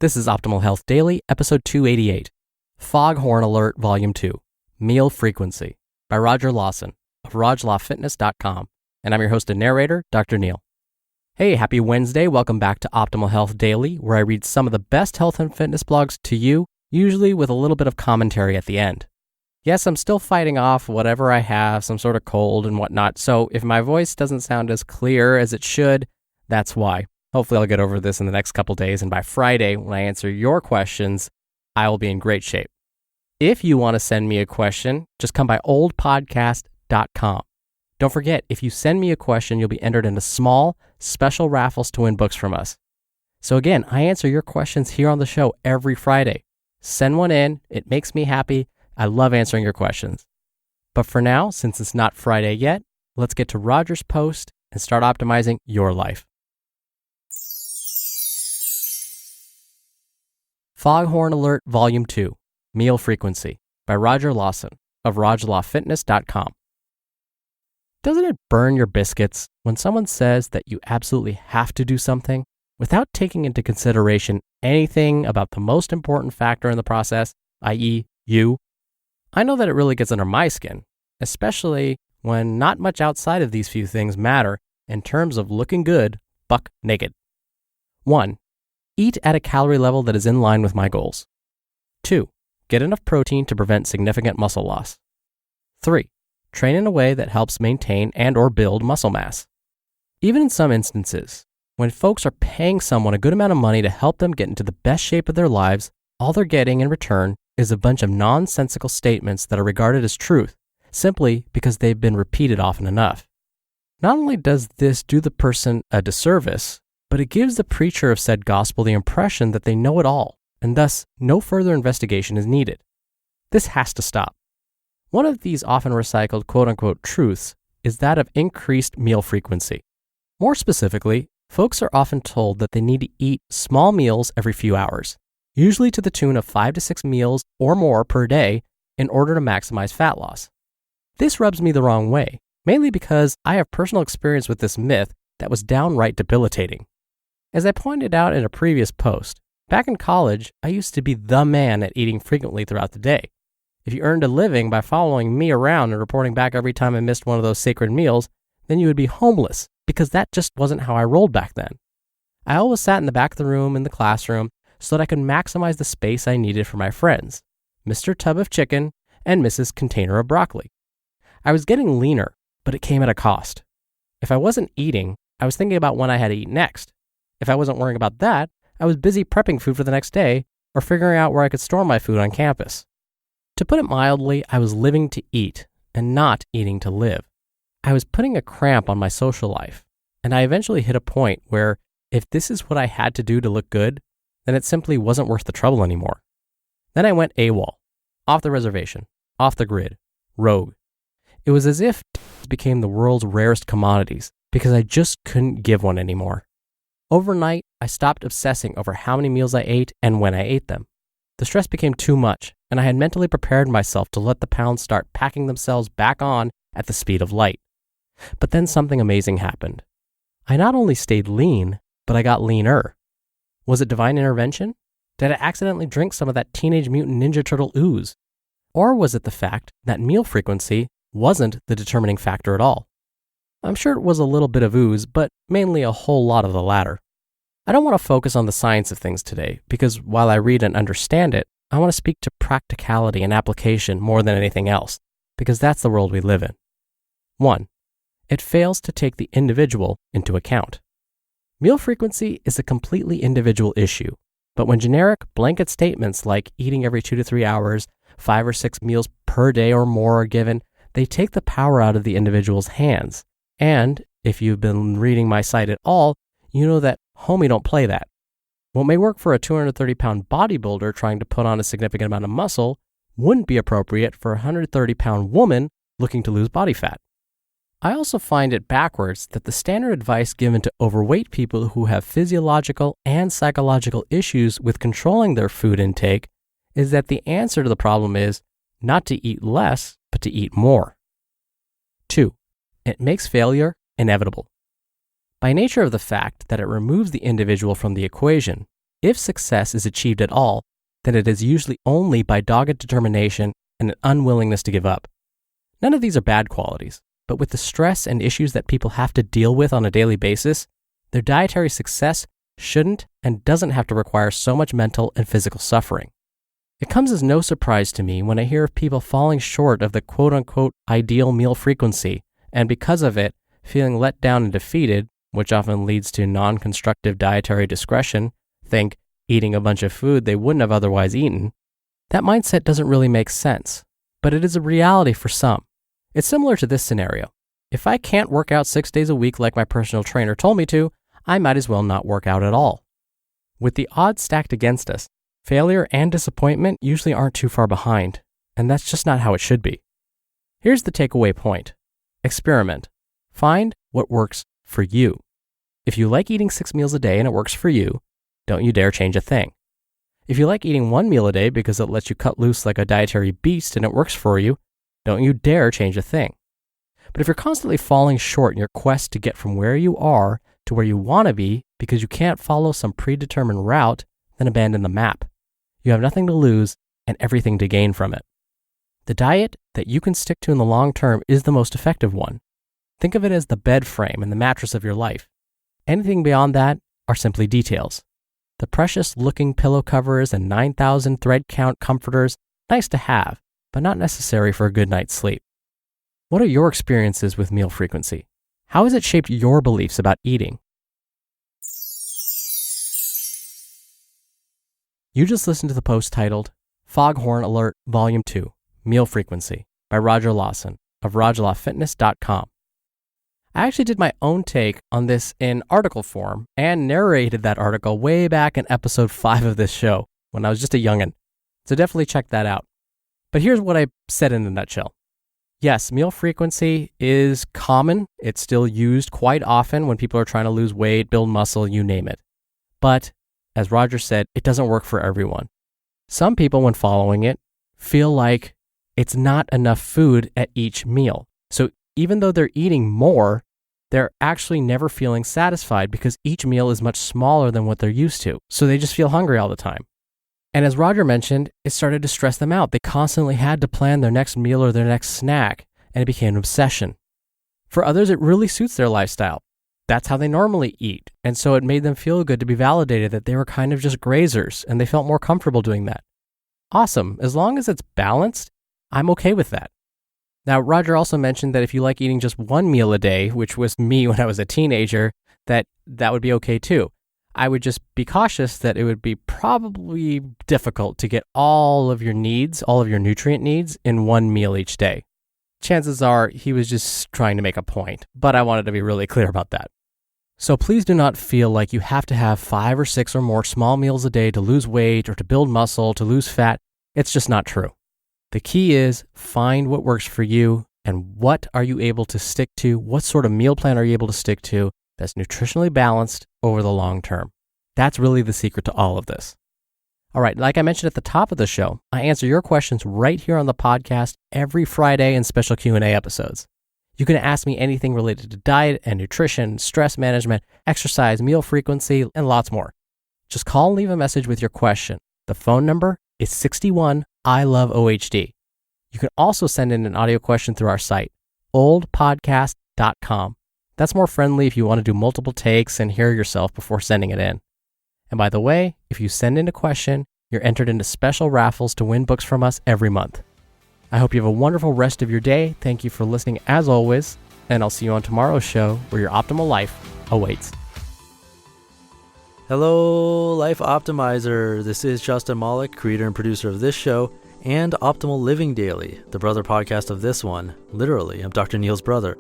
This is Optimal Health Daily, episode 288, Foghorn Alert, Volume 2, Meal Frequency, by Roger Lawson of RajLawFitness.com, and I'm your host and narrator, Dr. Neil. Hey, happy Wednesday. Welcome back to Optimal Health Daily, where I read some of the best health and fitness blogs to you, usually with a little bit of commentary at the end. Yes, I'm still fighting off whatever I have, some sort of cold and whatnot, so if my voice doesn't sound as clear as it should, that's why. Hopefully I'll get over this in the next couple days, and by Friday, when I answer your questions, I will be in great shape. If you want to send me a question, just come by oldpodcast.com. Don't forget, if you send me a question, you'll be entered into small, special raffles to win books from us. So again, I answer your questions here on the show every Friday. Send one in. It makes me happy. I love answering your questions. But for now, since it's not Friday yet, let's get to Roger's post and start optimizing your life. Foghorn Alert, Volume 2, Meal Frequency, by Roger Lawson of RajLawFitness.com. Doesn't it burn your biscuits when someone says that you absolutely have to do something without taking into consideration anything about the most important factor in the process, i.e., you? I know that it really gets under my skin, especially when not much outside of these few things matter in terms of looking good, buck naked. 1. Eat at a calorie level that is in line with my goals. 2. Get enough protein to prevent significant muscle loss. 3. Train in a way that helps maintain and or build muscle mass. Even in some instances, when folks are paying someone a good amount of money to help them get into the best shape of their lives, all they're getting in return is a bunch of nonsensical statements that are regarded as truth, simply because they've been repeated often enough. Not only does this do the person a disservice, but it gives the preacher of said gospel the impression that they know it all, and thus no further investigation is needed. This has to stop. One of these often recycled quote-unquote truths is that of increased meal frequency. More specifically, folks are often told that they need to eat small meals every few hours, usually to the tune of 5 to 6 meals or more per day in order to maximize fat loss. This rubs me the wrong way, mainly because I have personal experience with this myth that was downright debilitating. As I pointed out in a previous post, back in college, I used to be the man at eating frequently throughout the day. If you earned a living by following me around and reporting back every time I missed one of those sacred meals, then you would be homeless, because that just wasn't how I rolled back then. I always sat in the back of the room in the classroom so that I could maximize the space I needed for my friends, Mr. Tub of Chicken and Mrs. Container of Broccoli. I was getting leaner, but it came at a cost. If I wasn't eating, I was thinking about when I had to eat next. If I wasn't worrying about that, I was busy prepping food for the next day or figuring out where I could store my food on campus. To put it mildly, I was living to eat and not eating to live. I was putting a cramp on my social life, and I eventually hit a point where if this is what I had to do to look good, then it simply wasn't worth the trouble anymore. Then I went AWOL, off the reservation, off the grid, rogue. It was as if became the world's rarest commodities because I just couldn't give one anymore. Overnight, I stopped obsessing over how many meals I ate and when I ate them. The stress became too much, and I had mentally prepared myself to let the pounds start packing themselves back on at the speed of light. But then something amazing happened. I not only stayed lean, but I got leaner. Was it divine intervention? Did I accidentally drink some of that Teenage Mutant Ninja Turtle ooze? Or was it the fact that meal frequency wasn't the determining factor at all? I'm sure it was a little bit of ooze, but mainly a whole lot of the latter. I don't want to focus on the science of things today, because while I read and understand it, I want to speak to practicality and application more than anything else, because that's the world we live in. 1. It fails to take the individual into account. Meal frequency is a completely individual issue, but when generic blanket statements like eating every 2 to 3 hours, 5 or 6 meals per day or more are given, they take the power out of the individual's hands. And if you've been reading my site at all, you know that homie don't play that. What may work for a 230-pound bodybuilder trying to put on a significant amount of muscle wouldn't be appropriate for a 130-pound woman looking to lose body fat. I also find it backwards that the standard advice given to overweight people who have physiological and psychological issues with controlling their food intake is that the answer to the problem is not to eat less, but to eat more. 2. It makes failure inevitable. By nature of the fact that it removes the individual from the equation, if success is achieved at all, then it is usually only by dogged determination and an unwillingness to give up. None of these are bad qualities, but with the stress and issues that people have to deal with on a daily basis, their dietary success shouldn't and doesn't have to require so much mental and physical suffering. It comes as no surprise to me when I hear of people falling short of the quote-unquote ideal meal frequency, and because of it, feeling let down and defeated, which often leads to non-constructive dietary discretion, think eating a bunch of food they wouldn't have otherwise eaten. That mindset doesn't really make sense, but it is a reality for some. It's similar to this scenario. If I can't work out 6 days a week like my personal trainer told me to, I might as well not work out at all. With the odds stacked against us, failure and disappointment usually aren't too far behind, and that's just not how it should be. Here's the takeaway point. Experiment. Find what works for you. If you like eating 6 meals a day and it works for you, don't you dare change a thing. If you like eating 1 meal a day because it lets you cut loose like a dietary beast and it works for you, don't you dare change a thing. But if you're constantly falling short in your quest to get from where you are to where you want to be because you can't follow some predetermined route, then abandon the map. You have nothing to lose and everything to gain from it. The diet that you can stick to in the long term is the most effective one. Think of it as the bed frame and the mattress of your life. Anything beyond that are simply details. The precious looking pillow covers and 9,000 thread count comforters, nice to have, but not necessary for a good night's sleep. What are your experiences with meal frequency? How has it shaped your beliefs about eating? You just listened to the post titled Foghorn Alert Volume 2, Meal Frequency by Roger Lawson of RajLawFitness.com. I actually did my own take on this in article form and narrated that article way back in episode 5 of this show when I was just a youngin', so definitely check that out. But here's what I said in a nutshell. Yes, meal frequency is common. It's still used quite often when people are trying to lose weight, build muscle, you name it. But, as Roger said, it doesn't work for everyone. Some people, when following it, feel like it's not enough food at each meal. So even though they're eating more, they're actually never feeling satisfied because each meal is much smaller than what they're used to. So they just feel hungry all the time. And as Roger mentioned, it started to stress them out. They constantly had to plan their next meal or their next snack, and it became an obsession. For others, it really suits their lifestyle. That's how they normally eat. And so it made them feel good to be validated that they were kind of just grazers, and they felt more comfortable doing that. Awesome. As long as it's balanced, I'm okay with that. Now, Roger also mentioned that if you like eating just 1 meal a day, which was me when I was a teenager, that would be okay too. I would just be cautious that it would be probably difficult to get all of your needs, all of your nutrient needs in 1 meal each day. Chances are he was just trying to make a point, but I wanted to be really clear about that. So please do not feel like you have to have 5 or 6 or more small meals a day to lose weight or to build muscle, to lose fat. It's just not true. The key is find what works for you and what are you able to stick to, what sort of meal plan are you able to stick to that's nutritionally balanced over the long term. That's really the secret to all of this. All right, like I mentioned at the top of the show, I answer your questions right here on the podcast every Friday in special Q&A episodes. You can ask me anything related to diet and nutrition, stress management, exercise, meal frequency, and lots more. Just call and leave a message with your question. The phone number is 61 I love OHD. You can also send in an audio question through our site, oldpodcast.com. That's more friendly if you want to do multiple takes and hear yourself before sending it in. And by the way, if you send in a question, you're entered into special raffles to win books from us every month. I hope you have a wonderful rest of your day. Thank you for listening as always, and I'll see you on tomorrow's show where your optimal life awaits. Hello, Life Optimizer. This is Justin Malik, creator and producer of this show and Optimal Living Daily, the brother podcast of this one. Literally, I'm Dr. Neil's brother.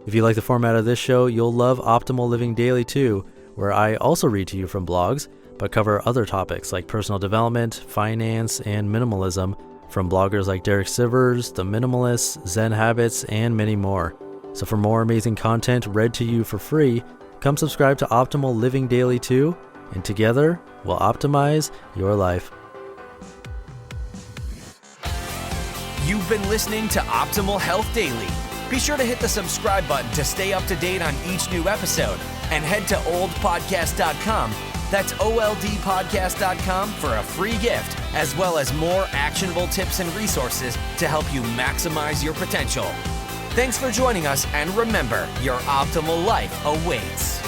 If you like the format of this show, you'll love Optimal Living Daily too, where I also read to you from blogs, but cover other topics like personal development, finance, and minimalism from bloggers like Derek Sivers, The Minimalists, Zen Habits, and many more. So for more amazing content read to you for free, come subscribe to Optimal Living Daily too, and together we'll optimize your life. You've been listening to Optimal Health Daily. Be sure to hit the subscribe button to stay up to date on each new episode, and head to oldpodcast.com That's oldpodcast.com for a free gift, as well as more actionable tips and resources to help you maximize your potential. Thanks for joining us, and remember, your optimal life awaits.